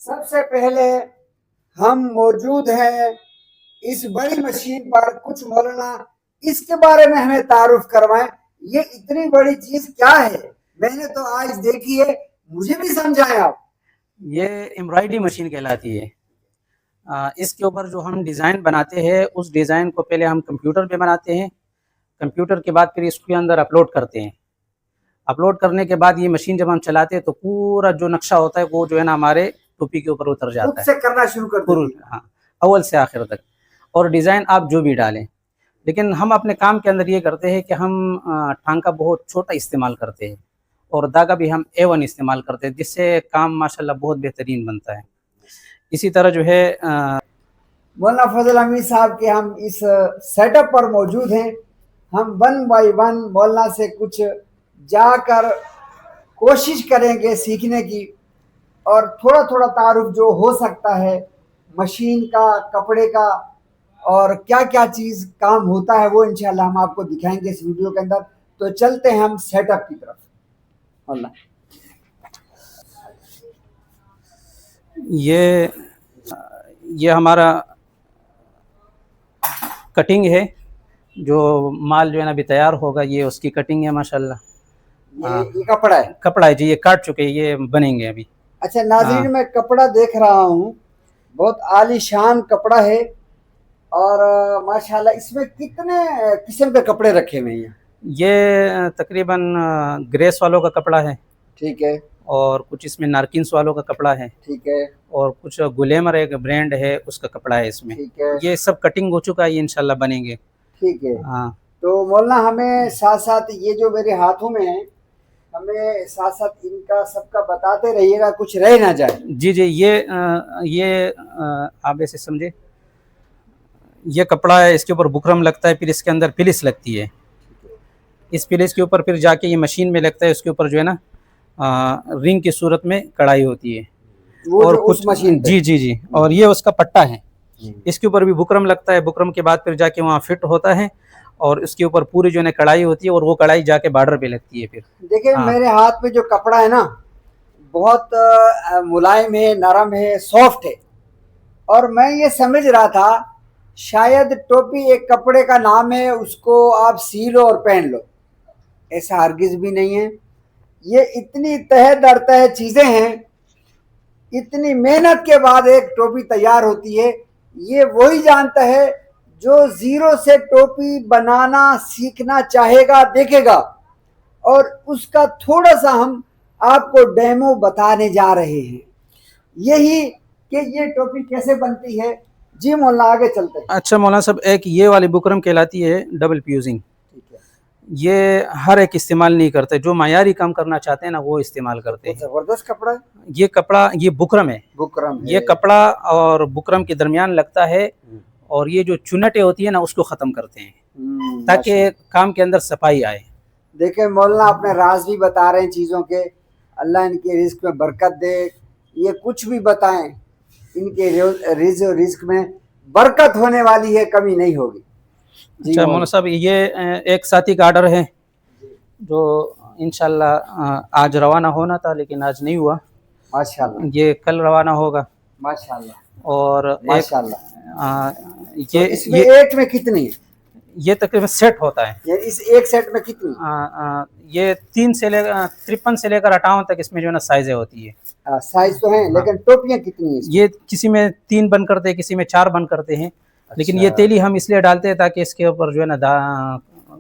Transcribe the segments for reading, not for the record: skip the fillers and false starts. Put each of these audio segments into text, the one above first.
سب سے پہلے ہم موجود ہیں اس بڑی مشین پر. کچھ مولانا اس کے بارے میں ہمیں تعارف کروائیں. یہ اتنی بڑی چیز کیا ہے؟ میں نے تو آج دیکھی ہے، مجھے بھی سمجھائیں آپ. یہ ایمبرائڈری مشین کہلاتی ہے. اس کے اوپر جو ہم ڈیزائن بناتے ہیں اس ڈیزائن کو پہلے ہم کمپیوٹر پہ بناتے ہیں. کمپیوٹر کے بعد پھر اس کے اندر اپلوڈ کرتے ہیں. اپلوڈ کرنے کے بعد یہ مشین جب ہم چلاتے ہیں تو پورا جو نقشہ ہوتا ہے وہ جو ہے نا ہمارے ٹوپی کے اوپر اتر جاتا ہے. خود سے کرنا شروع کر دیں. ہاں، اول سے آخر تک. اور ڈیزائن آپ جو بھی ڈالیں. لیکن ہم اپنے کام کے اندر یہ کرتے ہیں کہ ہم ٹانکا بہت چھوٹا استعمال کرتے ہیں اور داغا بھی ہم A1 استعمال کرتے ہیں، جس سے کام ماشاءاللہ بہت بہترین بنتا ہے. اسی طرح جو ہے مولانا فضل حمید صاحب کے ہم اس سیٹ اپ پر موجود ہیں. ہم 1 بائی 1 مولانا سے کچھ جا کر کوشش کریں گے سیکھنے کی، اور تھوڑا تھوڑا تعارف جو ہو سکتا ہے مشین کا، کپڑے کا، اور کیا کیا چیز کام ہوتا ہے وہ انشاءاللہ ہم آپ کو دکھائیں گے اس ویڈیو کے اندر. تو چلتے ہیں ہم سیٹ اپ کی طرف. اللہ یہ ہمارا کٹنگ ہے. جو مال جو ہے نا ابھی تیار ہوگا یہ اس کی کٹنگ ہے ماشاءاللہ. یہ کپڑا ہے؟ کپڑا ہے جی، یہ کاٹ چکے، یہ بنیں گے ابھی. اچھا ناظرین، میں کپڑا دیکھ رہا ہوں، بہت عالی شان کپڑا ہے. اور ماشاءاللہ اس میں کتنے قسم کے کپڑے رکھے ہوئے ہیں؟ یہ تقریباً گریس والوں کا کپڑا ہے. ٹھیک ہے. اور کچھ اس میں نارکنس والوں کا کپڑا ہے. ٹھیک ہے. اور کچھ گلیمر ایک برانڈ ہے اس کا کپڑا ہے اس میں. ٹھیک ہے. یہ سب کٹنگ ہو چکا ہے، یہ انشاءاللہ بنیں گے. ٹھیک ہے. ہاں. تو مولانا ہمیں ساتھ ساتھ یہ جو میرے ہاتھوں میں ہیں، ہمیں ساتھ ساتھ ان کا سب کا بتاتے رہیے گا، کچھ رہ نہ جائے. جی جی، یہ آپ ایسے سمجھے، یہ کپڑا ہے، اس کے اوپر بکرم لگتا ہے، پھر اس کے اندر پلس لگتی ہے. اس پلس کے اوپر پھر جا کے یہ مشین میں لگتا ہے، اس کے اوپر جو ہے نا رنگ کی صورت میں کڑھائی ہوتی ہے. اور کچھ مشین، جی جی جی، اور یہ اس کا پٹا ہے. اس کے اوپر بھی بکرم لگتا ہے. بکرم کے بعد پھر جا کے وہاں فٹ ہوتا ہے اور اس کے اوپر پوری جو ہے کڑھائی ہوتی ہے، اور وہ کڑھائی جا کے بارڈر پہ لگتی ہے. پھر دیکھیں میرے ہاتھ میں جو کپڑا ہے نا بہت ملائم ہے، نرم ہے، سافٹ ہے. اور میں یہ سمجھ رہا تھا شاید ٹوپی ایک کپڑے کا نام ہے، اس کو آپ سی لو اور پہن لو. ایسا ہرگز بھی نہیں ہے. یہ اتنی تہ در تہ چیزیں ہیں، اتنی محنت کے بعد ایک ٹوپی تیار ہوتی ہے. یہ وہی جانتا ہے جو زیرو سے ٹوپی بنانا سیکھنا چاہے گا، دیکھے گا. اور اس کا تھوڑا سا ہم آپ کو ڈیمو بتانے جا رہے ہیں، یہی کہ یہ ٹوپی کیسے بنتی ہے. جی مولانا آگے چلتے ہیں. اچھا مولانا صاحب، ایک یہ والی بکرم کہلاتی ہے ڈبل پیوزنگ. یہ ہر ایک استعمال نہیں کرتے، جو معیاری کام کرنا چاہتے ہیں نا وہ استعمال کرتے ہیں. زبردست کپڑا ہے یہ کپڑا، یہ بکرم ہے. بکرم یہ کپڑا اور بکرم کے درمیان لگتا ہے، اور یہ جو چنٹیں ہوتی ہیں نا اس کو ختم کرتے ہیں تاکہ کام کے اندر صفائی آئے. دیکھیں مولانا اپنے راز بھی بتا رہے ہیں چیزوں کے. اللہ ان کے رزق میں برکت دے. یہ کچھ بھی بتائیں، ان کے رزق میں برکت ہونے والی ہے، کمی نہیں ہوگی. اچھا مولانا صاحب، یہ ایک ساتھی کا آرڈر ہے جو انشاءاللہ آج روانہ ہونا تھا لیکن آج نہیں ہوا. ماشاءاللہ. یہ کل روانہ ہوگا. ماشاءاللہ. اور یہ اس میں ایک میں کتنی ہے؟ یہ تقریباً سیٹ ہوتا ہے. اس ایک سیٹ میں کتنی؟ یہ 53 سے لے کر 58 تک اس میں جو ہے نا سائزیں ہوتی ہے. سائز تو ہیں، لیکن ٹوپیاں کتنی ہیں؟ یہ کسی میں 3 بن کرتے ہیں، کسی میں 4 بن کرتے ہیں. لیکن یہ تیلی ہم اس لیے ڈالتے ہیں تاکہ اس کے اوپر جو ہے نا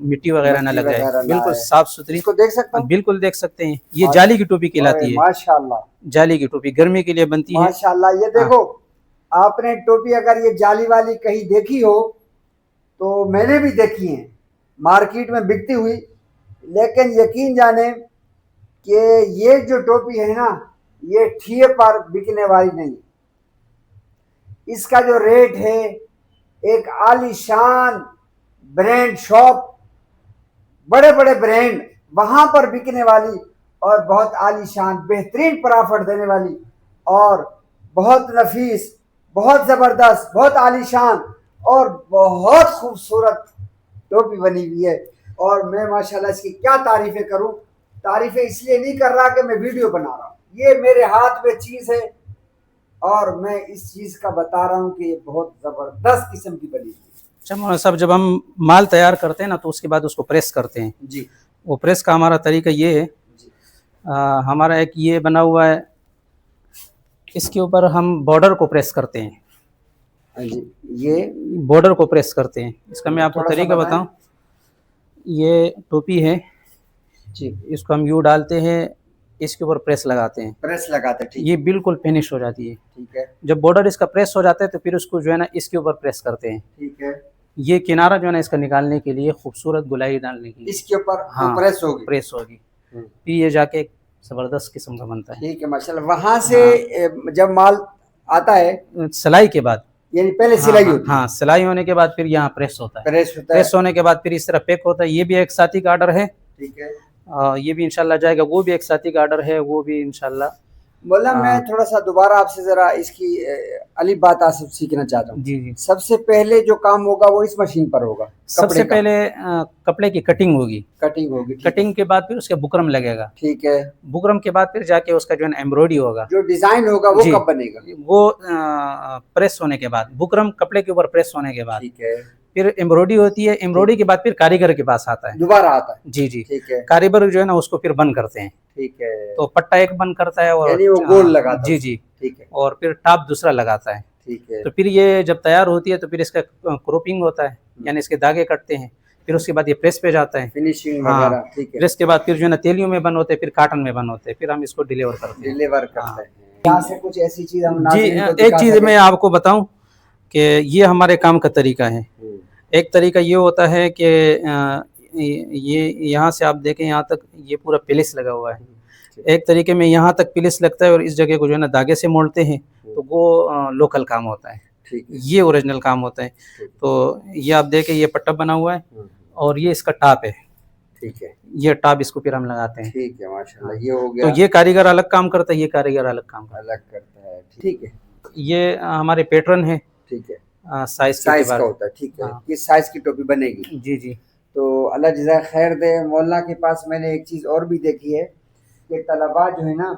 مٹی وغیرہ نہ لگ جائے. بالکل صاف ستھری. کو دیکھ سکتا ہوں؟ بالکل دیکھ سکتے ہیں. یہ جالی کی ٹوپی کہلاتی ہے. ماشاءاللہ. جالی کی ٹوپی گرمی کے لیے بنتی ہے. ماشاءاللہ. یہ دیکھو، آپ نے ٹوپی اگر یہ جالی والی کہیں دیکھی ہو تو میں نے بھی دیکھی ہیں مارکیٹ میں بکتی ہوئی، لیکن یقین جانیں کہ یہ جو ٹوپی ہے نا یہ ٹھیے پر بکنے والی نہیں. اس کا جو ریٹ ہے ایک عالی شان برانڈ شاپ، بڑے بڑے برانڈ وہاں پر بکنے والی، اور بہت عالی شان بہترین پرافٹ دینے والی، اور بہت نفیس، بہت زبردست، بہت عالی شان اور بہت خوبصورت ٹوپی بنی ہوئی ہے. اور میں ماشاءاللہ اس کی کیا تعریفیں کروں. تعریفیں اس لیے نہیں کر رہا کہ میں ویڈیو بنا رہا ہوں. یہ میرے ہاتھ میں چیز ہے، اور میں اس چیز کا بتا رہا ہوں کہ یہ بہت زبردست قسم کی بنی ہوئی اچھا مولانا صاحب، جب ہم مال تیار کرتے ہیں نا تو اس کے بعد اس کو پریس کرتے ہیں. ہے. جی وہ پریس کا ہمارا طریقہ یہ ہے، جی ہمارا ایک یہ بنا ہوا ہے، اس کے اوپر ہم بارڈر کو پریس کرتے ہیں. جی یہ بارڈر کو پریس کرتے ہیں. اس کا میں آپ کو تھوڑا سا طریقہ بتائیں. بتاؤں. یہ ٹوپی ہے، جی اس کو ہم یوں ڈالتے ہیں، اس کے اوپر پریس لگاتے ہیں، پریس لگاتے. ٹھیک یہ بالکل فنش ہو جاتی ہے. ٹھیک ہے جب بارڈر اس کا پریس ہو جاتا ہے تو پھر اس کو جو ہے نا اس کے اوپر پریس کرتے ہیں. ٹھیک ہے. یہ کنارہ جو ہے نا اس کا نکالنے کے لیے، خوبصورت گلائی ڈالنے کے لیے اس کے اوپر ہاں پریس ہوگی. پریس ہوگی. پھر یہ جا کے ایک زبردست قسم کا بنتا ہے. ٹھیک ہے ماشاء اللہ. وہاں سے جب مال آتا ہے سلائی کے بعد، یعنی پہلے سلائی ہوتی ہے. ہاں سلائی ہونے کے بعد پھر یہاں پریس ہوتا ہے. پریس ہوتا ہے. پریس ہونے کے بعد پھر اس طرح پیک ہوتا ہے. یہ بھی ایک ساتھی کا آرڈر ہے. ٹھیک ہے. یہ بھی انشاءاللہ جائے گا. وہ بھی ایک ساتھی کا آرڈر ہے، وہ بھی انشاءاللہ. مولانا میں تھوڑا سا دوبارہ آپ سے ذرا اس کی الف بات آصف سیکھنا چاہتا ہوں. جی جی. سب سے پہلے جو کام ہوگا وہ اس مشین پر ہوگا. سب سے پہلے کپڑے کی کٹنگ ہوگی. کٹنگ ہوگی. کٹنگ کے بعد پھر اس کے بکرم لگے گا. ٹھیک ہے. بکرم کے بعد پھر جا کے اس کا جو ہے ایمبرائڈری ہوگا. جو ڈیزائن ہوگا وہ کب بنے گا؟ وہ پریس ہونے کے بعد، بکرم کپڑے کے اوپر پریس ہونے کے بعد ٹھیک ہے. پھر ایمبرائڈری ہوتی ہے. ایمبرائڈری کے بعد پھر کاریگر کے پاس آتا ہے. دوبارہ آتا ہے. جی جی. ٹھیک ہے. کاریگر جو ہے نا اس کو پھر بند کرتے ہیں. ٹھیک ہے. تو پٹا ایک بند کرتا ہے اور یعنی وہ گول لگاتا ہے. جی جی. ٹھیک ہے. اور پھر ٹاپ دوسرا لگاتا ہے. ٹھیک ہے. تو پھر یہ جب تیار ہوتی ہے تو پھر اس کا کروپنگ ہوتا ہے، یعنی اس کے دھاگے کٹتے ہیں. پھر اس کے بعد یہ پریس پہ جاتا ہے. فنیشنگ وغیرہ. ٹھیک ہے. پریس کے بعد پھر جو ہے نا تیلیوں میں بند ہوتے ہیں، پھر کاٹن میں بند ہوتے ہیں. پھر ہم اس کو ڈیلیور کرتے ہیں. ڈیلیور کرتے ہیں. یہاں سے کچھ ایسی چیز ہم جی ناظرین کو ایک دکھا چیز سکیں. میں آپ کو بتاؤں کہ یہ ہمارے کام کا طریقہ ہے. ایک طریقہ یہ ہوتا ہے کہ یہ یہاں سے آپ دیکھیں یہاں تک یہ پورا پلس لگا ہوا ہے. ایک طریقے میں یہاں تک پلس لگتا ہے اور اس جگہ کو جو ہے نا دھاگے سے موڑتے ہیں، تو وہ لوکل کام ہوتا ہے. یہ اوریجنل کام ہوتا ہے. تو یہ آپ دیکھیں یہ پٹا بنا ہوا ہے اور یہ اس کا ٹاپ ہے. ٹھیک ہے. یہ ٹاپ اس کو پھر ہم لگاتے ہیں. ٹھیک ہے ماشاءاللہ. یہ ہو گیا. تو یہ کاریگر الگ کام کرتا ہے، یہ کاریگر الگ کام کرتا ہے. ٹھیک ہے. یہ ہمارے پیٹرن ہے. ٹھیک ہے. سائز کا ہوتا ہے. ٹھیک ہے. کس سائز کی ٹوپی بنے گی؟ جی جی. تو اللہ جزائے خیر دے. مولانا کے پاس میں نے ایک چیز اور بھی دیکھی ہے کہ طلباء جو ہے نا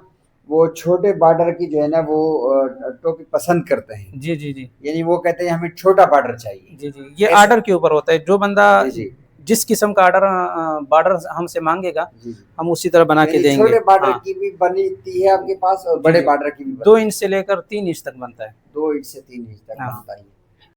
وہ چھوٹے بارڈر کی جو ہے نا وہ ٹوپی پسند کرتے ہیں. جی جی جی. یعنی وہ کہتے ہیں ہمیں چھوٹا بارڈر چاہیے. جی جی. یہ آرڈر کے اوپر ہوتا ہے. جو بندہ جی جس قسم کا بارڈر ہم سے مانگے گا ہم اسی طرح بنا کے دیں گے. چھوٹے بارڈر کی بھی بنتی ہے آپ کے پاس اور بڑے بارڈر کی بھی 2 انچ سے لے کر 3 انچ تک بنتا ہے. 2 انچ سے 3 انچ تک بنتا ہے.